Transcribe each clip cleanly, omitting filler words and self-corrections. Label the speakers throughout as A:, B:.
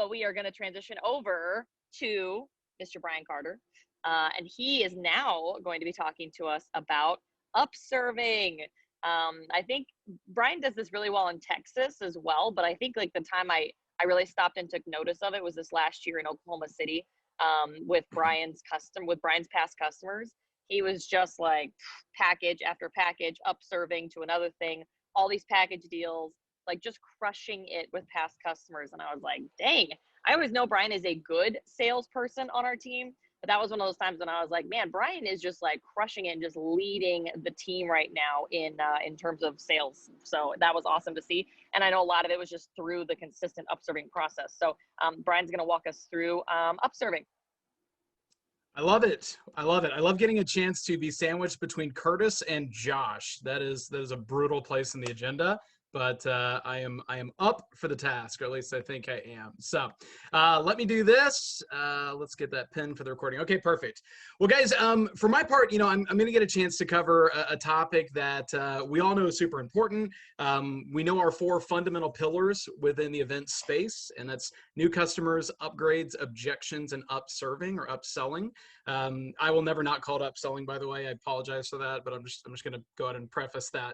A: but we are going to transition over to Mr. Brian Carter. And he is now going to be talking to us about upserving. I think Brian does this really well in Texas as well, but I think like the time I really stopped and took notice of it was this last year in Oklahoma City, with Brian's past customers. He was just like package after package, upserving to another thing, all these package deals, like just crushing it with past customers. And I was like, dang, I always know Brian is a good salesperson on our team. But that was one of those times when I was like, man, Brian is just like crushing it and just leading the team right now in terms of sales. So that was awesome to see. And I know a lot of it was just through the consistent upserving process. So Brian's going to walk us through upserving.
B: I love it. I love it. I love getting a chance to be sandwiched between Curtis and Josh. That is a brutal place in the agenda. But I am up for the task, or at least I think I am. So let me do this. Let's get that pin for the recording. Okay, perfect. Well, guys, for my part, I'm going to get a chance to cover a topic that we all know is super important. We know our 4 fundamental pillars within the event space, and that's new customers, upgrades, objections, and upserving or upselling. I will never not call it upselling, by the way. I apologize for that, but I'm just going to go ahead and preface that.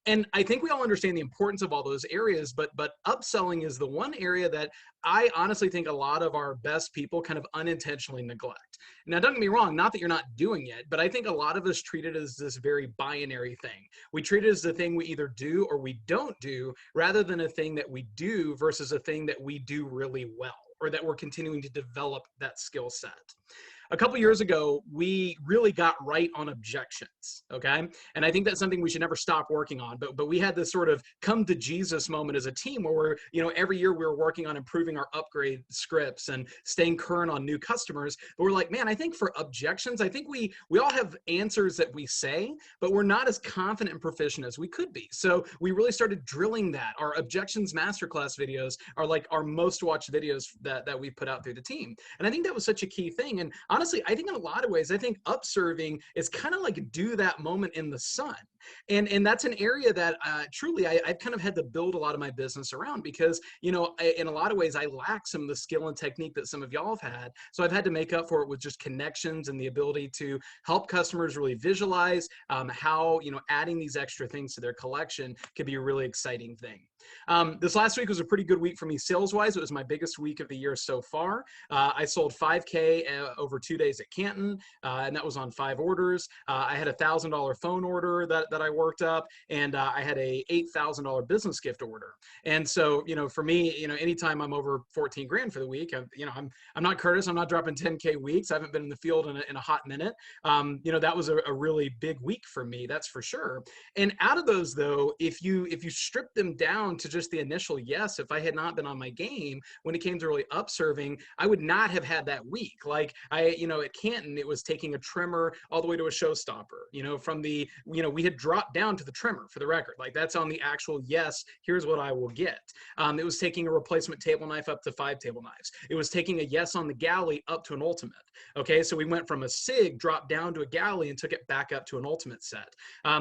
B: And I think we all understand the importance of all those areas, but upselling is the one area that I honestly think a lot of our best people kind of unintentionally neglect. Now, don't get me wrong, not that you're not doing it, but I think a lot of us treat it as this very binary thing. We treat it as the thing we either do or we don't do, rather than a thing that we do versus a thing that we do really well, or that we're continuing to develop that skill set. A couple years ago, we really got right on objections, okay? And I think that's something we should never stop working on. But we had this sort of come to Jesus moment as a team where we're, every year we were working on improving our upgrade scripts and staying current on new customers. But we're like, man, I think for objections, I think we all have answers that we say, but we're not as confident and proficient as we could be. So we really started drilling that. Our objections masterclass videos are like our most watched videos that we put out through the team. And I think that was such a key thing. And honestly, I think in a lot of ways, I think upserving is kind of like do that moment in the sun. And that's an area that truly I've kind of had to build a lot of my business around because, in a lot of ways, I lack some of the skill and technique that some of y'all have had. So I've had to make up for it with just connections and the ability to help customers really visualize how, adding these extra things to their collection could be a really exciting thing. This last week was a pretty good week for me sales-wise. It was my biggest week of the year so far. I sold 5K over 2 days at Canton, and that was on 5 orders. I had a $1,000 phone order that I worked up, and I had a $8,000 business gift order. And so, for me, anytime I'm over 14 grand for the week, I'm not Curtis. I'm not dropping 10K weeks. I haven't been in the field in a hot minute. That was a really big week for me. That's for sure. And out of those, though, if you strip them down to just the initial yes, if I had not been on my game when it came to really upserving, I would not have had that week. Like at Canton, it was taking a trimmer all the way to a showstopper, from the, we had dropped down to the trimmer for the record. Like that's on the actual yes, here's what I will get. It was taking a replacement table knife up to 5 table knives. It was taking a yes on the galley up to an ultimate. Okay, so we went from a SIG, dropped down to a galley and took it back up to an ultimate set.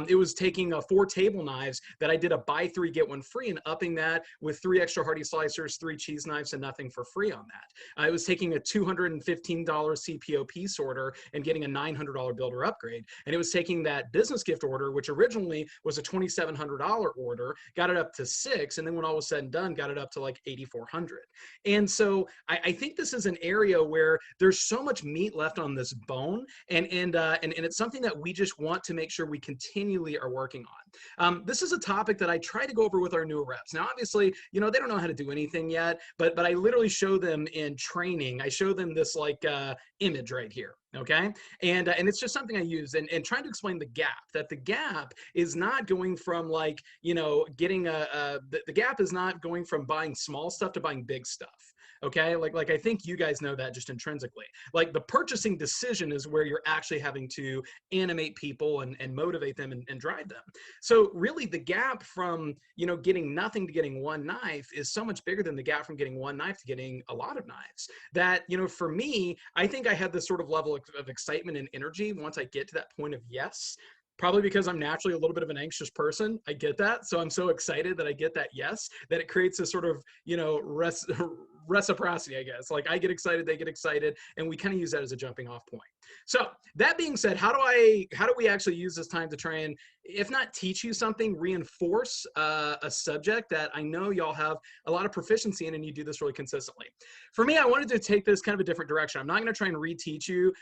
B: It was taking 4 table knives that I did a buy 3, get 1 free and upping that with 3 extra hearty slicers, 3 cheese knives, and nothing for free on that. It was taking a $215 CPO piece order and getting a $900 builder upgrade. And it was taking that business gift order, which originally was a $2,700 order, got it up to 6, and then when all was said and done, got it up to like $8,400. And so I think this is an area where there's so much meat left on this bone, and it's something that we just want to make sure we continually are working on. This is a topic that I try to go over with our newer reps. Now, obviously, they don't know how to do anything yet, but I literally show them in training. I show them this image right here. Okay. And it's just something I use and trying to explain the gap, that the gap is not going from getting the gap is not going from buying small stuff to buying big stuff. Okay. Like I think you guys know that just intrinsically. Like the purchasing decision is where you're actually having to animate people and motivate them and drive them. So really the gap from, getting nothing to getting 1 knife is so much bigger than the gap from getting 1 knife to getting a lot of knives that, for me, I think I had this sort of level of excitement and energy once I get to that point of yes. Probably because I'm naturally a little bit of an anxious person. I get that. So I'm so excited that I get that yes, that it creates a sort of, reciprocity, I guess. Like I get excited, they get excited, and we kind of use that as a jumping off point. So that being said, how do we actually use this time to try and, if not teach you something, reinforce a subject that I know y'all have a lot of proficiency in, and you do this really consistently. For me, I wanted to take this kind of a different direction. I'm not going to try and reteach you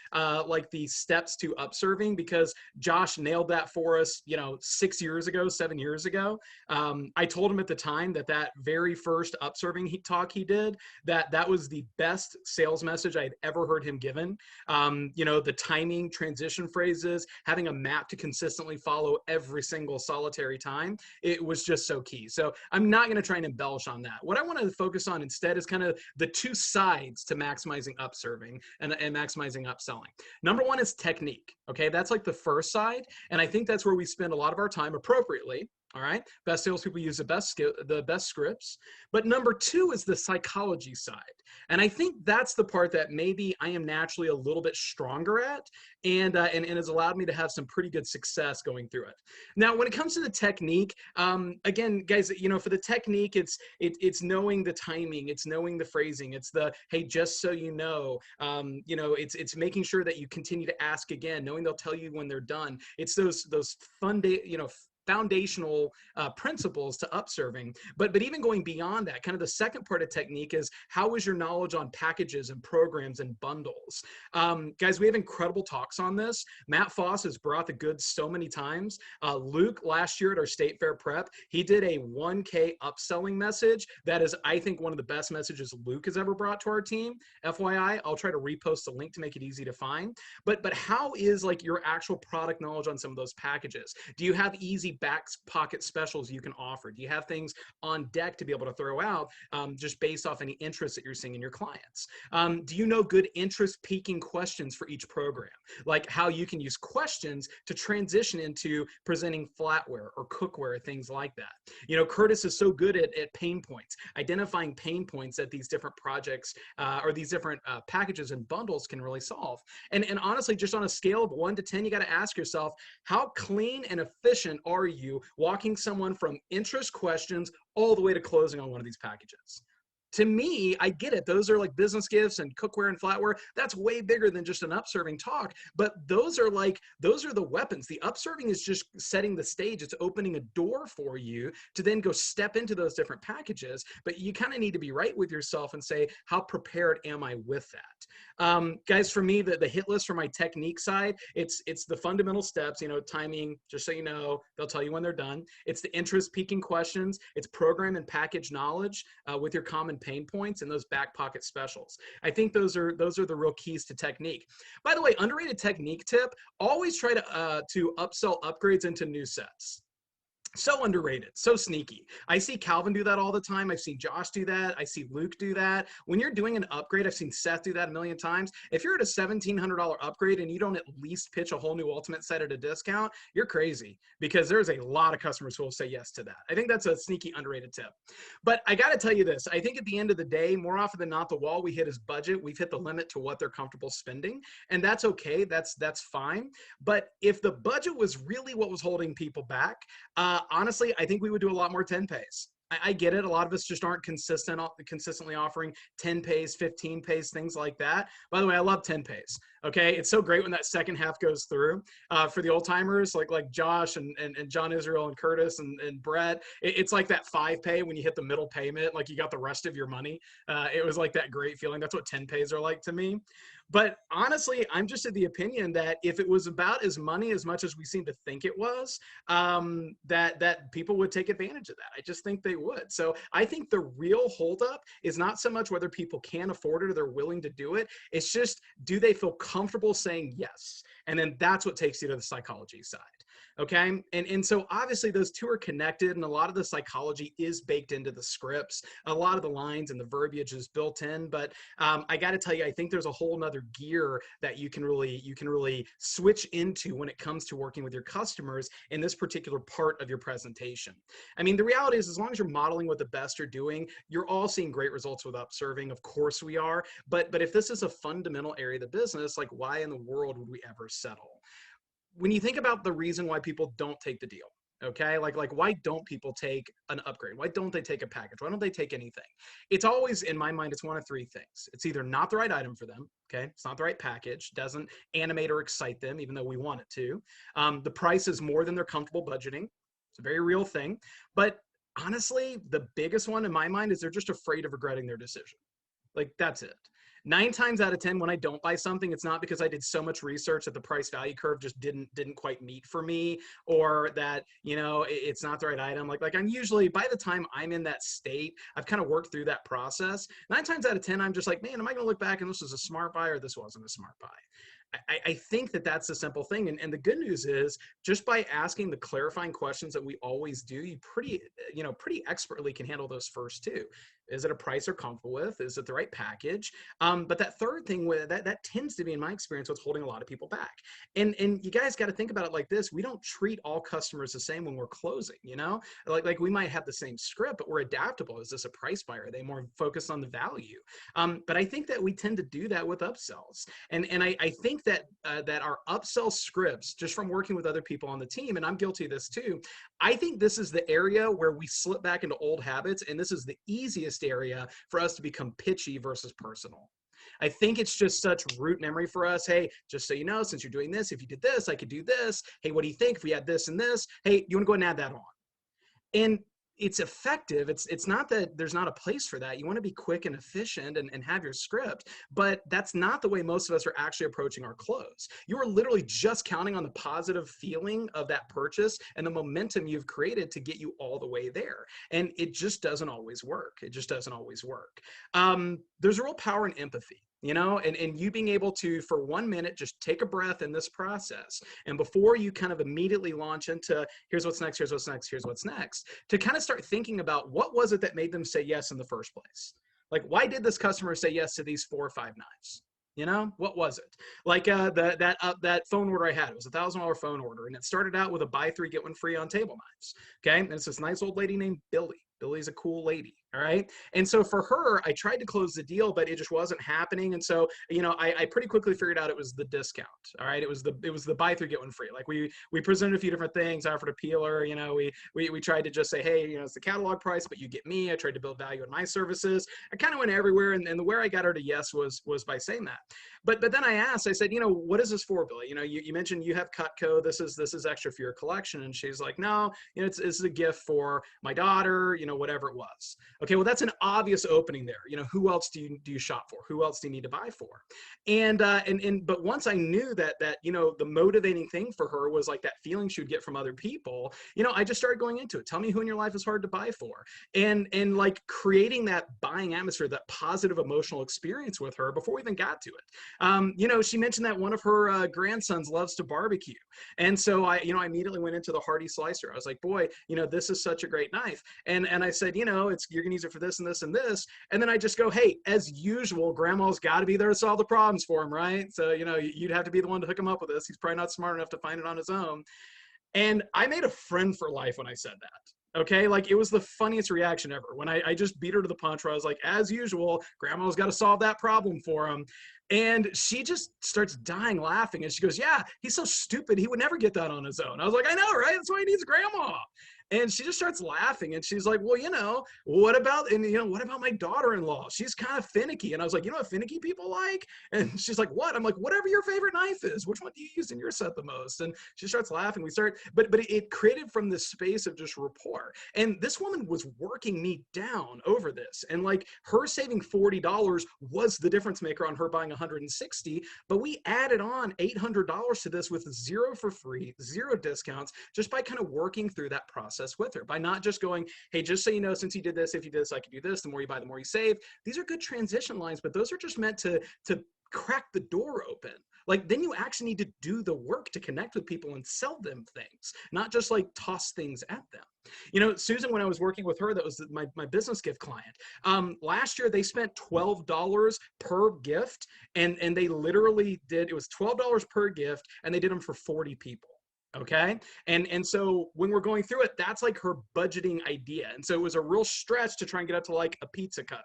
B: like the steps to upserving, because Josh nailed that for us, 6 years ago, 7 years ago. I told him at the time that very first upserving talk he did, that was the best sales message I had ever heard him given. The timing, transition phrases, having a map to consistently follow every single solitary time, it was just so key. So I'm not going to try and embellish on that. What I want to focus on instead is kind of the two sides to maximizing upserving and maximizing upselling. Number one is technique. Okay, that's like the first side, and I think that's where we spend a lot of our time appropriately. All right, best salespeople use the best scripts. But number two is the psychology side, and I think that's the part that maybe I am naturally a little bit stronger at, and has allowed me to have some pretty good success going through it. Now, when it comes to the technique, again, guys, for the technique, it's knowing the timing, it's knowing the phrasing, it's the hey, just so you know, it's making sure that you continue to ask again, knowing they'll tell you when they're done. It's those foundational principles to upserving. But even going beyond that, kind of the second part of technique is how is your knowledge on packages and programs and bundles? Guys, we have incredible talks on this. Matt Foss has brought the goods so many times. Luke, last year at our State Fair prep, he did a 1K upselling message. That is, I think, one of the best messages Luke has ever brought to our team. FYI, I'll try to repost the link to make it easy to find. But how is like your actual product knowledge on some of those packages? Do you have easy back pocket specials you can offer? Do you have things on deck to be able to throw out just based off any interest that you're seeing in your clients? Do you know good interest piquing questions for each program? Like how you can use questions to transition into presenting flatware or cookware, things like that. Curtis is so good at pain points, identifying pain points that these different projects or these different packages and bundles can really solve. And honestly, just on a scale of 1 to 10, you got to ask yourself, how clean and efficient are you walking someone from interest questions all the way to closing on one of these packages? To me, I get it. Those are like business gifts and cookware and flatware. That's way bigger than just an upserving talk. But those are the weapons. The upserving is just setting the stage. It's opening a door for you to then go step into those different packages. But you kind of need to be right with yourself and say, how prepared am I with that? Guys, for me, the hit list for my technique side, it's the fundamental steps, timing, just so you know, they'll tell you when they're done. It's the interest piquing questions. It's program and package knowledge with your common pain points and those back pocket specials. I think those are the real keys to technique. By the way, underrated technique tip, always try to upsell upgrades into new sets. So underrated, so sneaky. I see Calvin do that all the time. I've seen Josh do that. I see Luke do that. When you're doing an upgrade, I've seen Seth do that a million times. If you're at a $1,700 upgrade and you don't at least pitch a whole new ultimate set at a discount, you're crazy, because there's a lot of customers who will say yes to that. I think that's a sneaky underrated tip. But I got to tell you this, I think at the end of the day, more often than not, the wall we hit is budget. We've hit the limit to what they're comfortable spending, and that's okay. That's fine. But if the budget was really what was holding people back, honestly, I think we would do a lot more 10 pays. I get it. A lot of us just aren't consistently offering 10 pays, 15 pays, things like that. By the way, I love 10 pays. Okay. It's so great when that second half goes through for the old timers like Josh and John Israel and Curtis and Brett. It's like that 5 pay when you hit the middle payment, like you got the rest of your money. It was like that great feeling. That's what 10 pays are like to me. But honestly, I'm just of the opinion that if it was about as money as much as we seem to think it was, that people would take advantage of that. I just think they would. So I think the real holdup is not so much whether people can afford it or they're willing to do it. It's just, do they feel comfortable saying yes? And then that's what takes you to the psychology side. Okay. And so obviously those two are connected, and a lot of the psychology is baked into the scripts. A lot of the lines and the verbiage is built in, but I got to tell you, I think there's a whole nother gear that you can really switch into when it comes to working with your customers in this particular part of your presentation. I mean, the reality is, as long as you're modeling what the best are doing, you're all seeing great results with upserving. Of course we are, but if this is a fundamental area of the business, like why in the world would we ever settle? When you think about the reason why people don't take the deal, Okay, like why don't people take an upgrade? Why don't they take a package? Why don't they take anything? It's always, in my mind, it's one of three things. It's either not the right item for them. Okay, it's not the right package, doesn't animate or excite them, even though we want it to. The price is more than they're comfortable budgeting. It's a very real thing. But honestly, the biggest one in my mind is they're just afraid of regretting their decision. Like, that's it. 9 times out of 10, when I don't buy something, it's not because I did so much research that the price value curve just didn't quite meet for me, or that, it's not the right item. Like I'm usually, by the time I'm in that state, I've kind of worked through that process. 9 times out of 10, I'm just like, man, am I going to look back and this was a smart buy or this wasn't a smart buy? I think that that's the simple thing. And the good news is, just by asking the clarifying questions that we always do, you pretty expertly can handle those first two. Is it a price they're comfortable with? Is it the right package? But that third thing, that tends to be, in my experience, what's holding a lot of people back. And you guys got to think about it like this: we don't treat all customers the same when we're closing. Like we might have the same script, but we're adaptable. Is this a price buyer? Are they more focused on the value? But I think that we tend to do that with upsells, and I think that that our upsell scripts, just from working with other people on the team, and I'm guilty of this too. I think this is the area where we slip back into old habits, and this is the easiest area for us to become pitchy versus personal. I think it's just such root memory for us. Hey, just so you know, since you're doing this, if you did this, I could do this. Hey, what do you think if we had this and this? Hey, you want to go ahead and add that on? And it's effective. It's not that there's not a place for that. You want to be quick and efficient and have your script, but that's not the way most of us are actually approaching our close. You are literally just counting on the positive feeling of that purchase and the momentum you've created to get you all the way there. And it just doesn't always work. It just doesn't always work. There's a real power in empathy. And you being able to, for 1 minute, just take a breath in this process. And before you kind of immediately launch into here's what's next, here's what's next, here's what's next, to kind of start thinking about what was it that made them say yes in the first place? Like, why did this customer say yes to these 4 or 5 knives? What was it? Like that phone order I had, it was $1,000 phone order, and it started out with a buy 3 get 1 free on table knives. Okay, and it's this nice old lady named Billy. Billy's a cool lady. All right. And so for her, I tried to close the deal, but it just wasn't happening. And so, I pretty quickly figured out it was the discount. All right. It was the buy 3 get 1 free. Like we presented a few different things, offered a peeler, we tried to just say, hey, it's the catalog price, but you get me. I tried to build value in my services. I kind of went everywhere. And the where I got her to yes was by saying that. But then I asked, I said, what is this for, Billy? You mentioned you have Cutco. This is extra for your collection. And she's like, no, it's a gift for my daughter, whatever it was. Okay, well, that's an obvious opening there. Who else do you shop for? Who else do you need to buy for? But once I knew that the motivating thing for her was like that feeling she would get from other people, I just started going into it. Tell me who in your life is hard to buy for, and like creating that buying atmosphere, that positive emotional experience with her before we even got to it. She mentioned that one of her grandsons loves to barbecue, and so I immediately went into the Hardy slicer. I was like, boy, this is such a great knife, and I said, you're gonna use it for this and this and this, and then I just go, hey, as usual, Grandma's got to be there to solve the problems for him, right? So you'd have to be the one to hook him up with this. He's probably not smart enough to find it on his own. And I made a friend for life when I said that. Okay, like it was the funniest reaction ever when I just beat her to the punch where I was like, as usual, Grandma's got to solve that problem for him. And she just starts dying laughing. And she goes, yeah, he's so stupid. He would never get that on his own. I was like, I know, right? That's why he needs Grandma. And she just starts laughing. And she's like, well, what about my daughter-in-law? She's kind of finicky. And I was like, what finicky people like? And she's like, what? I'm like, whatever your favorite knife is. Which one do you use in your set the most? And she starts laughing. But it created from this space of just rapport. And this woman was working me down over this. And like her saving $40 was the difference maker on her buying $160. But we added on $800 to this with 0 for free, 0 discounts, just by kind of working through that process with her, by not just going, hey, just so you know, since you did this, if you did this, I could do this. The more you buy, the more you save. These are good transition lines, but those are just meant to crack the door open. Like then you actually need to do the work to connect with people and sell them things, not just like toss things at them. Susan, when I was working with her, that was my business gift client. Last year they spent $12 per gift, and they literally did, it was $12 per gift, and they did them for 40 people. Okay. And so when we're going through it, that's like her budgeting idea. And so it was a real stretch to try and get up to like a pizza cutter.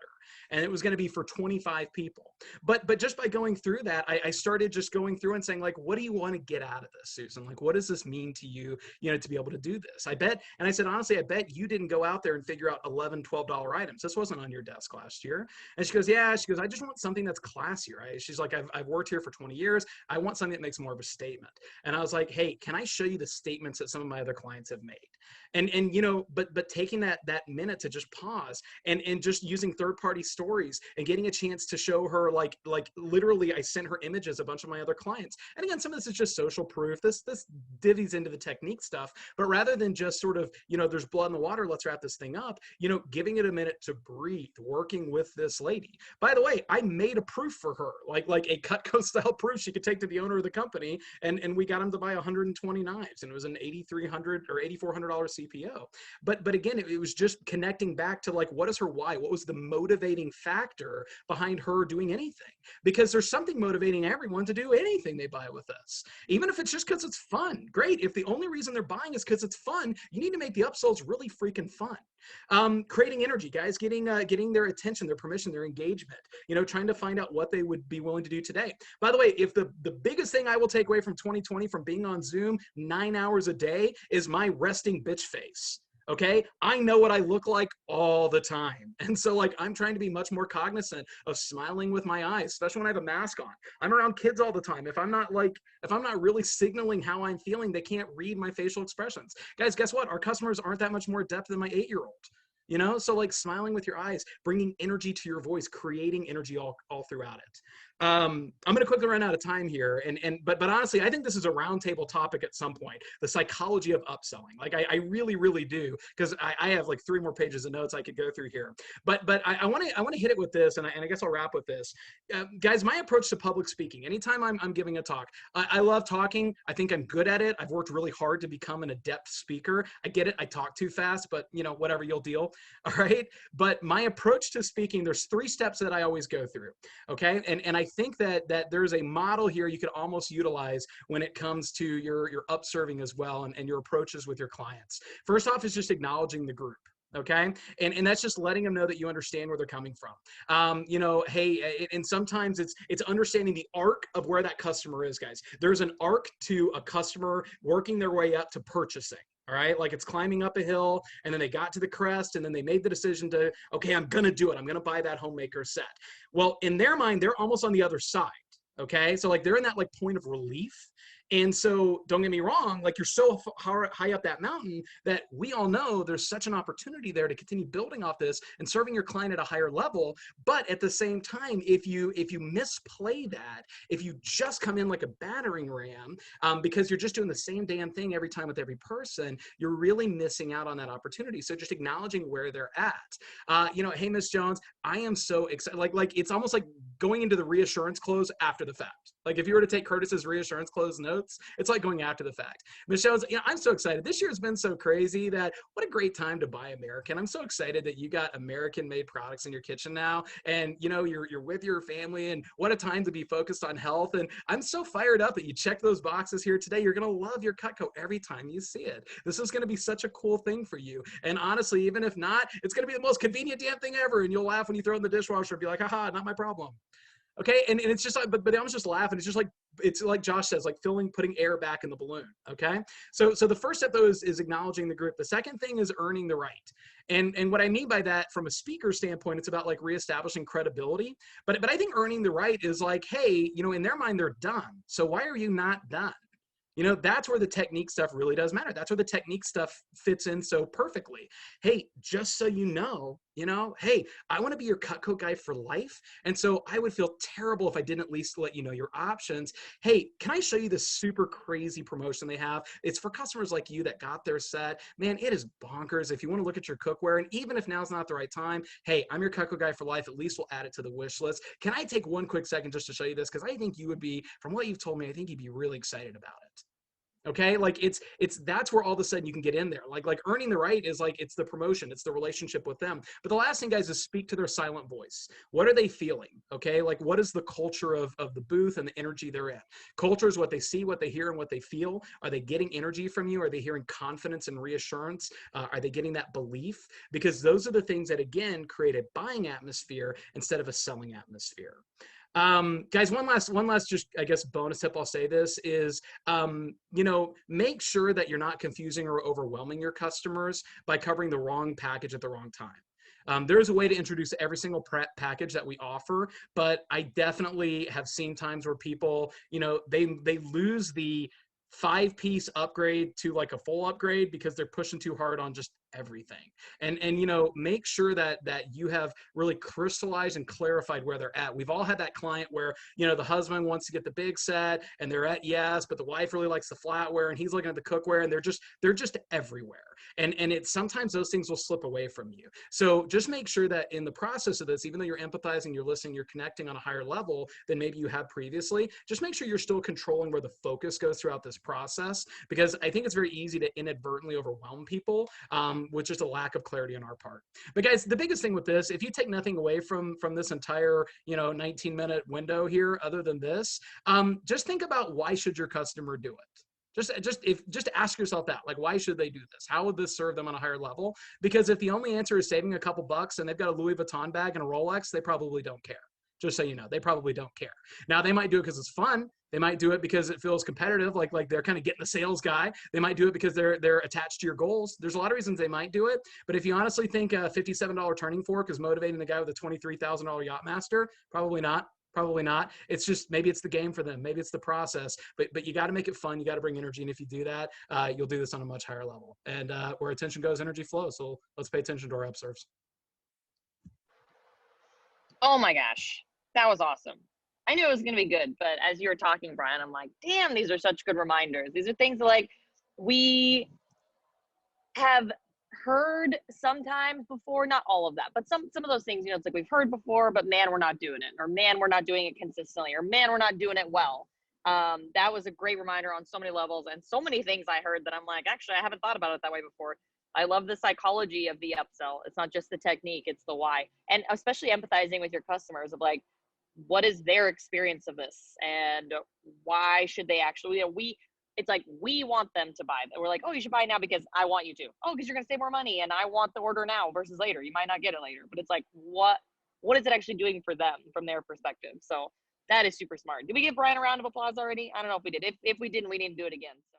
B: and it was going to be for 25 people. But just by going through that, I started just going through and saying, like, what do you want to get out of this, Susan? Like, what does this mean to you, to be able to do this? I bet, and I said, honestly, I bet you didn't go out there and figure out $11, $12 items. This wasn't on your desk last year. And she goes, yeah. She goes, I just want something that's classier. Right? She's like, I've worked here for 20 years. I want something that makes more of a statement. And I was like, hey, can I show you the statements that some of my other clients have made? And but taking that minute to just pause and just using third-party stories and getting a chance to show her, like literally, I sent her images of a bunch of my other clients. And again, some of this is just social proof. This divvies into the technique stuff, but rather than just sort of, there's blood in the water, let's wrap this thing up, giving it a minute to breathe, working with this lady. By the way, I made a proof for her, like a Cutco style proof she could take to the owner of the company, and we got him to buy 120 knives, and it was an $8,300 or $8,400 CPO. But again, it was just connecting back to, like, what is her why? What was the motivating factor behind her doing anything? Because there's something motivating everyone to do anything they buy with us, even if it's just because it's fun. Great. If the only reason they're buying is because it's fun, you need to make the upsells really freaking fun. Creating energy, guys, getting their attention, their permission, their engagement, trying to find out what they would be willing to do today. By the way, if the biggest thing I will take away from 2020 from being on Zoom 9 hours a day is my resting bitch face. Okay, I know what I look like all the time. And so, like, I'm trying to be much more cognizant of smiling with my eyes, especially when I have a mask on. I'm around kids all the time. If I'm not really signaling how I'm feeling, they can't read my facial expressions. Guys, guess what? Our customers aren't that much more adept than my 8-year-old. So, like, smiling with your eyes, bringing energy to your voice, creating energy all throughout it. I'm going to quickly run out of time here, but honestly, I think this is a roundtable topic at some point. The psychology of upselling, like I really, really do, because I have like 3 more pages of notes I could go through here. But I want to hit it with this, and I guess I'll wrap with this, guys. My approach to public speaking, anytime I'm giving a talk, I love talking. I think I'm good at it. I've worked really hard to become an adept speaker. I get it. I talk too fast, but whatever, you'll deal. All right. But my approach to speaking, there's 3 steps that I always go through. Okay. And I think that there's a model here you could almost utilize when it comes to your upserving as well, and your approaches with your clients. First off is just acknowledging the group. Okay. And that's just letting them know that you understand where they're coming from. Hey, and sometimes it's understanding the arc of where that customer is, guys. There's an arc to a customer working their way up to purchasing. All right. Like, it's climbing up a hill, and then they got to the crest, and then they made the decision to, okay, I'm going to do it. I'm going to buy that homemaker set. Well, in their mind, they're almost on the other side. Okay. So, like, they're in that, like, point of relief. And so, don't get me wrong, like, you're so high up that mountain that we all know there's such an opportunity there to continue building off this and serving your client at a higher level. But at the same time, if you misplay that, if you just come in like a battering ram, because you're just doing the same damn thing every time with every person, you're really missing out on that opportunity. So just acknowledging where they're at. Hey, Miss Jones, I am so excited. Like it's almost like going into the reassurance close after the fact. Like, if you were to take Curtis's reassurance close notes, it's like going after the fact. Michelle's, I'm so excited. This year has been so crazy that what a great time to buy American. I'm so excited that you got American-made products in your kitchen now, and you're with your family, and what a time to be focused on health. And I'm so fired up that you checked those boxes here today. You're gonna love your Cutco every time you see it. This is gonna be such a cool thing for you. And honestly, even if not, it's gonna be the most convenient damn thing ever. And you'll laugh when you throw it in the dishwasher and be like, haha, not my problem. Okay, and it's just like, but I was just laughing. It's like Josh says, like putting air back in the balloon. Okay, so the first step though is acknowledging the group. The second thing is earning the right. And what I mean by that, from a speaker standpoint, it's about like reestablishing credibility. But I think earning the right is like, hey, in their mind they're done. So why are you not done? That's where the technique stuff really does matter. That's where the technique stuff fits in so perfectly. Hey, just so hey, I want to be your Cutco guy for life. And so I would feel terrible if I didn't at least let you know your options. Hey, can I show you this super crazy promotion they have? It's for customers like you that got their set. Man, it is bonkers. If you want to look at your cookware, and even if now's not the right time, hey, I'm your Cutco guy for life. At least we'll add it to the wish list. Can I take one quick second just to show you this? Because I think you would be, from what you've told me, I think you'd be really excited about it. Okay, like it's that's where all of a sudden you can get in there. Like earning the right is like it's the promotion, it's the relationship with them. But the last thing, guys, is speak to their silent voice. What are they feeling? Okay, like what is the culture of the booth and the energy they're in? Culture is what they see, what they hear, and what they feel. Are they getting energy from you? Are they hearing confidence and reassurance? Are they getting that belief? Because those are the things that again create a buying atmosphere instead of a selling atmosphere. Guys, one last just I guess bonus tip I'll say this is make sure that you're not confusing or overwhelming your customers by covering the wrong package at the wrong time. There's a way to introduce every single package that we offer, but I definitely have seen times where people, they lose the 5-piece upgrade to like a full upgrade because they're pushing too hard on just everything. And make sure that you have really crystallized and clarified where they're at. We've all had that client where the husband wants to get the big set and they're at yes, but the wife really likes the flatware and he's looking at the cookware, and they're just everywhere. And it's sometimes those things will slip away from you. So just make sure that in the process of this, even though you're empathizing, you're listening, you're connecting on a higher level than maybe you have previously, just make sure you're still controlling where the focus goes throughout this process, because I think it's very easy to inadvertently overwhelm people with just a lack of clarity on our part. But guys, the biggest thing with this, if you take nothing away from this entire 19-minute window here, other than this, just think about, why should your customer do it? Just ask yourself that, like, why should they do this? How would this serve them on a higher level? Because if the only answer is saving a couple bucks and they've got a Louis Vuitton bag and a Rolex, they probably don't care. Just so you know, they probably don't care. Now, they might do it because it's fun. They might do it because it feels competitive, like they're kind of getting the sales guy. They might do it because they're attached to your goals. There's a lot of reasons they might do it. But if you honestly think a $57 turning fork is motivating the guy with a $23,000 Yachtmaster, probably not. Probably not. It's just, maybe it's the game for them. Maybe it's the process. But you got to make it fun. You got to bring energy. And if you do that, you'll do this on a much higher level. And where attention goes, energy flows. So let's pay attention to our upserves.
A: Oh my gosh, that was awesome. I knew it was going to be good, but as you were talking, Brian, I'm like, damn, these are such good reminders. These are things that, like, we have heard sometimes before, not all of that, but some of those things, it's like we've heard before, but man, we're not doing it, or man, we're not doing it consistently, or man, we're not doing it well. That was a great reminder on so many levels, and so many things I heard that I'm like, actually, I haven't thought about it that way before. I love the psychology of the upsell. It's not just the technique, it's the why. And especially empathizing with your customers of, like, what is their experience of this, and why should they actually, it's like, we want them to buy. We're like, oh, you should buy now because I want you to. Oh, because you're going to save more money and I want the order now versus later. You might not get it later, but it's like, what is it actually doing for them from their perspective? So that is super smart. Did we give Brian a round of applause already? I don't know if we did. If we didn't, we need to do it again. So.